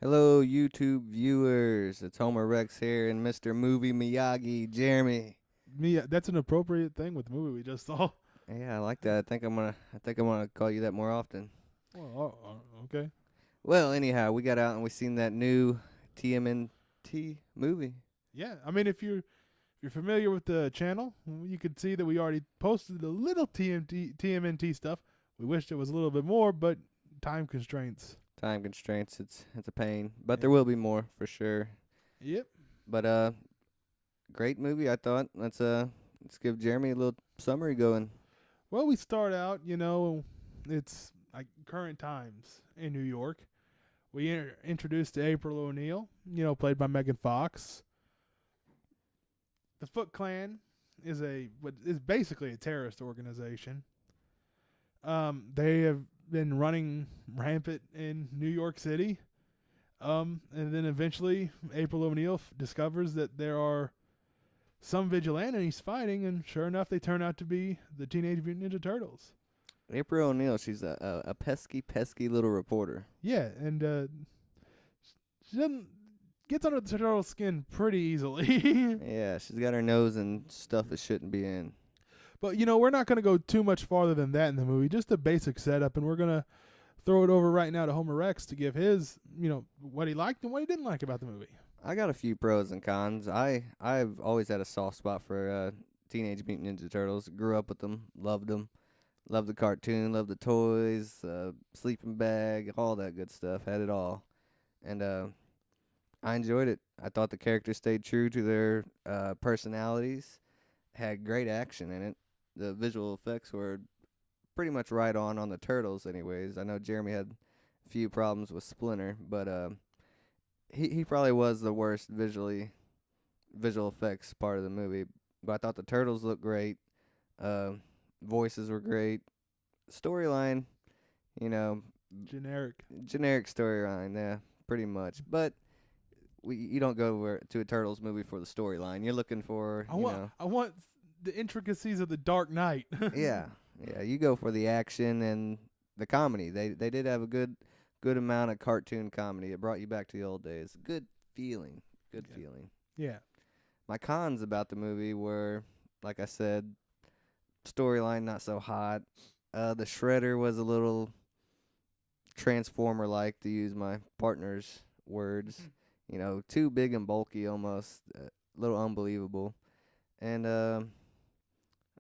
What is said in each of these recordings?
Hello, YouTube viewers. It's Homer Rex here and Mr. Movie Miyagi, Jeremy. That's an appropriate thing with the movie we just saw. Yeah, I like that. I think I'm gonna call you that more often. Well, okay. Well, anyhow, we got out and we seen that new TMNT movie. Yeah, I mean, if you're familiar with the channel, you could see that we already posted a little TMNT stuff. We wished it was a little bit more, but time constraints. Time constraints. It's a pain, but Yeah. there will be more for sure. Yep. But great movie. I thought. Let's give Jeremy a little summary going. Well, we start out, it's like current times in New York. We introduced to April O'Neil, played by Megan Fox. The Foot Clan is what is basically a terrorist organization. They have been running rampant in New York City. And then eventually April O'Neil discovers that there are some vigilantes fighting, and sure enough, they turn out to be the Teenage Mutant Ninja Turtles. April O'Neil. She's a pesky little reporter. Yeah, and she doesn't gets under the turtle's skin pretty easily. Yeah, she's got her nose in stuff it shouldn't be in. But we're not going to go too much farther than that in the movie. Just a basic setup, and we're going to throw it over right now to Homer Rex to give his, what he liked and what he didn't like about the movie. I got a few pros and cons. I've always had a soft spot for Teenage Mutant Ninja Turtles. Grew up with them, loved them, loved the cartoon, loved the toys, sleeping bag, all that good stuff. Had it all, and I enjoyed it. I thought the characters stayed true to their personalities. Had great action in it. The visual effects were pretty much right on the turtles, anyways. I know Jeremy had a few problems with Splinter, but he probably was the worst visual effects part of the movie. But I thought the turtles looked great. Uh, Voices were great. Storyline, you know, Generic. generic storyline, yeah, pretty much. But you don't go to a turtles movie for the storyline. You're looking for, I want the intricacies of the Dark Knight. yeah, yeah. You go for the action and the comedy. They did have a good amount of cartoon comedy. It brought you back to the old days. Good feeling. Good Yeah. feeling. Yeah. My cons about the movie were, like I said, storyline not so hot. The Shredder was a little transformer like, to use my partner's words. Too big and bulky almost. A little unbelievable. And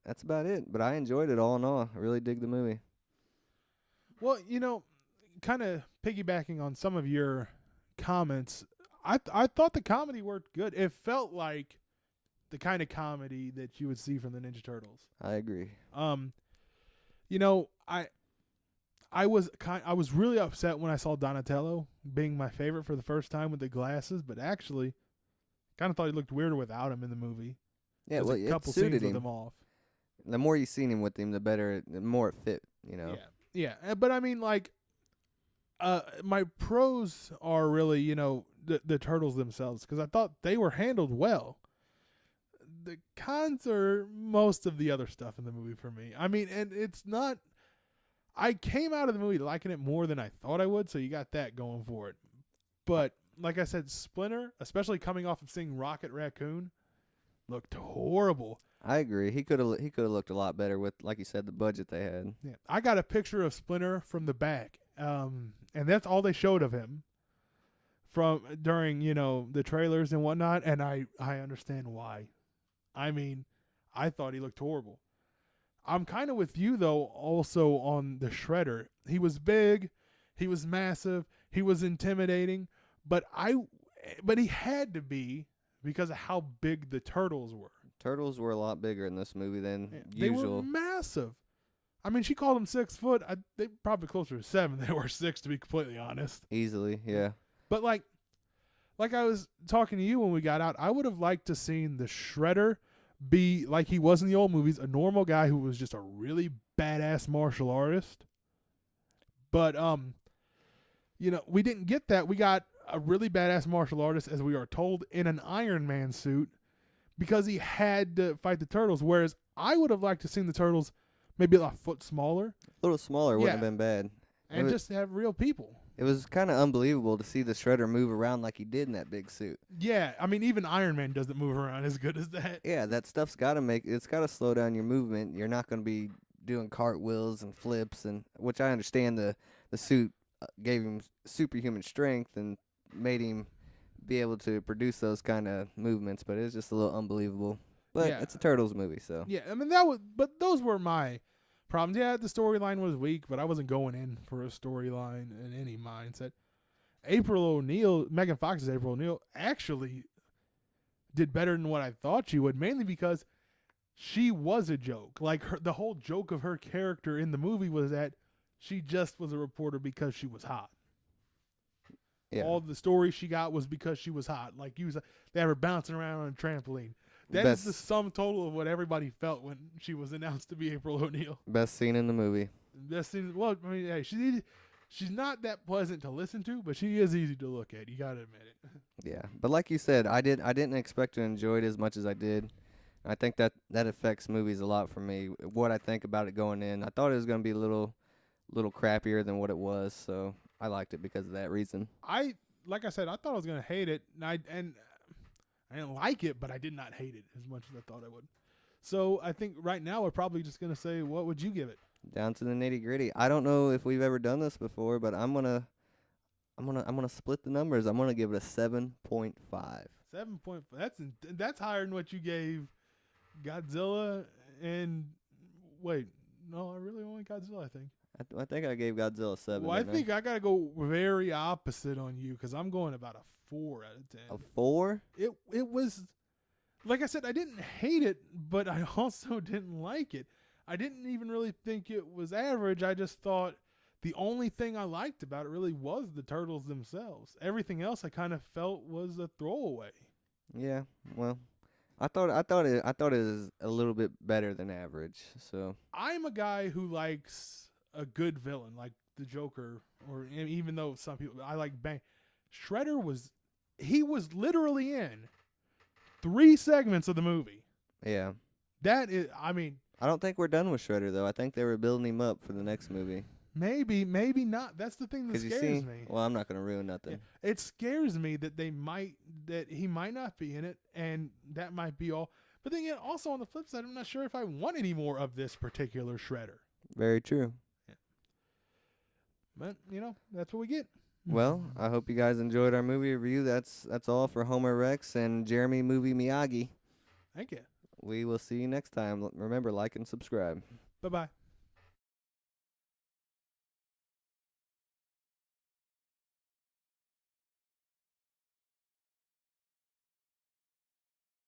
that's about it. But I enjoyed it all in all. I really dig the movie. Well, kind of piggybacking on some of your comments, I thought the comedy worked good. It felt like the kind of comedy that you would see from the Ninja Turtles. I agree. Um, you know, I was really upset when I saw Donatello being my favorite for the first time with the glasses, but actually, kind of thought he looked weirder without him in the movie. Yeah, There's well, a it couple suited scenes with him. him off. The more you seen him with him, the more it fit. Yeah. But I mean, like, my pros are really, the turtles themselves, because I thought they were handled well. The cons are most of the other stuff in the movie for me. I mean, and it's not. I came out of the movie liking it more than I thought I would, so you got that going for it. But like I said, Splinter, especially coming off of seeing Rocket Raccoon, looked horrible. I agree. He could have looked a lot better with, like you said, the budget they had. Yeah, I got a picture of Splinter from the back, and that's all they showed of him from during the trailers and whatnot. And I understand why. I mean, I thought he looked horrible. I'm kind of with you though. Also on the Shredder, he was big, he was massive, he was intimidating, but he had to be because of how big the turtles were. Turtles were a lot bigger in this movie than They were usual. massive. I mean, she called them 6 foot. They probably closer to 7. They were 6, to be completely honest. Easily, yeah. But like I was talking to you when we got out, I would have liked to seen the Shredder be like he was in the old movies, a normal guy who was just a really badass martial artist. But we didn't get that. We got a really badass martial artist, as we are told, in an Iron Man suit because he had to fight the turtles. Whereas I would have liked to seen the turtles maybe a foot smaller A little smaller wouldn't have Yeah. been bad. and just have real people. It was kind of unbelievable to see the Shredder move around like he did in that big suit. Yeah, I mean, even Iron Man doesn't move around as good as that. Yeah, that stuff's got to it's got to slow down your movement. You're not going to be doing cartwheels and flips, and which I understand the suit gave him superhuman strength and made him be able to produce those kind of movements, but it was just a little unbelievable. But Yeah. it's a Turtles movie, so. Yeah, I mean, but those were my problems. Yeah, the storyline was weak, but I wasn't going in for a storyline in any mindset. April O'Neil, Megan Fox's April O'Neil, actually did better than what I thought she would, mainly because she was a joke. Like the whole joke of her character in the movie was that she just was a reporter because she was hot. Yeah. All the story she got was because she was hot. Like they had her bouncing around on a trampoline. That is the sum total of what everybody felt when she was announced to be April O'Neil. Best scene in the movie. Best scene. Well, I mean, hey, she's not that pleasant to listen to, but she is easy to look at. You gotta admit it. Yeah, but like you said, I didn't expect to enjoy it as much as I did. I think that affects movies a lot for me. What I think about it going in, I thought it was gonna be a little crappier than what it was, so I liked it because of that reason. Like I said, I thought I was gonna hate it, and I didn't like it, but I did not hate it as much as I thought I would. So I think right now we're probably just gonna say, what would you give it? Down to the nitty gritty. I don't know if we've ever done this before, but I'm gonna split the numbers. I'm gonna give it a 7.5. 7.5. That's higher than what you gave Godzilla. And wait, no, I really only Godzilla. I think. I think I gave Godzilla a 7. Well, I think I gotta go very opposite on you because I'm going about a 4 out of 10. A 4? It was, like I said, I didn't hate it, but I also didn't like it. I didn't even really think it was average. I just thought the only thing I liked about it really was the turtles themselves. Everything else I kind of felt was a throwaway. Yeah, well, I thought it was a little bit better than average. So I'm a guy who likes a good villain, like the Joker, or even though some people I like Bang. Shredder was literally in 3 segments of the movie. yeah, That is, I mean, I don't think we're done with Shredder though. I think they were building him up for the next movie. maybe not. That's the thing that scares me. Well, I'm not gonna ruin nothing. Yeah. It scares me that he might not be in it, and that might be all. But then again, also on the flip side, I'm not sure if I want any more of this particular Shredder. Very true. Yeah. But that's what we get. Well, I hope you guys enjoyed our movie review. That's all for Homer Rex and Jeremy Movie Miyagi. Thank you. We will see you next time. Remember, like and subscribe. Bye-bye.